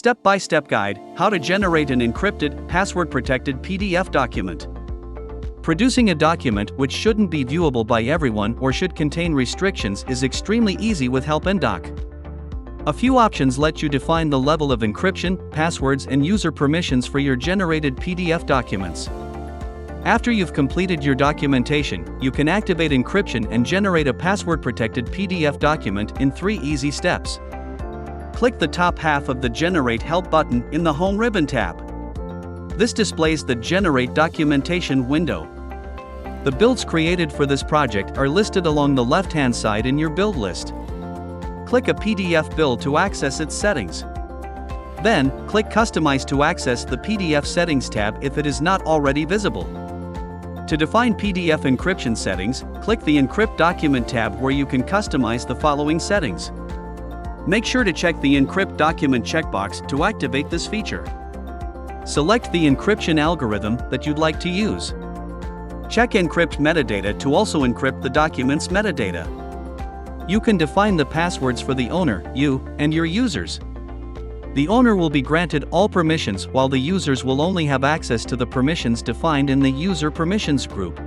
Step-by-step guide, how to generate an encrypted, password-protected PDF document. Producing a document which shouldn't be viewable by everyone or should contain restrictions is extremely easy with HelpNDoc. A few options let you define the level of encryption, passwords, and user permissions for your generated PDF documents. After you've completed your documentation, you can activate encryption and generate a password-protected PDF document in 3 easy steps. Click the top half of the Generate Help button in the Home ribbon tab. This displays the Generate Documentation window. The builds created for this project are listed along the left-hand side in your build list. Click a PDF build to access its settings. Then, click Customize to access the PDF Settings tab if it is not already visible. To define PDF encryption settings, click the Encrypt Document tab where you can customize the following settings. Make sure to check the Encrypt Document checkbox to activate this feature. Select the encryption algorithm that you'd like to use. Check Encrypt Metadata to also encrypt the document's metadata. You can define the passwords for the owner, you, and your users. The owner will be granted all permissions while the users will only have access to the permissions defined in the User Permissions group.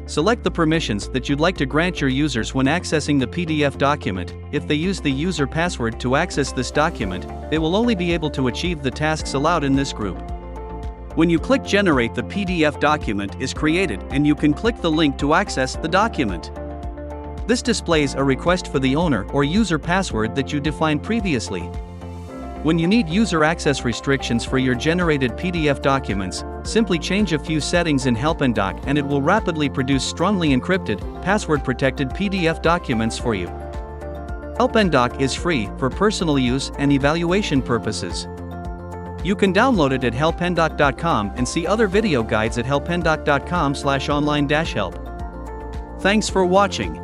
Select the permissions that you'd like to grant your users when accessing the PDF document. If they use the user password to access this document, they will only be able to achieve the tasks allowed in this group. When you click Generate, the PDF document is created and you can click the link to access the document. This displays a request for the owner or user password that you defined previously. When you need user access restrictions for your generated PDF documents, simply change a few settings in HelpNDoc and it will rapidly produce strongly encrypted, password-protected PDF documents for you. HelpNDoc is free for personal use and evaluation purposes. You can download it at HelpNDoc.com and see other video guides at HelpNDoc.com/online-help. Thanks for watching.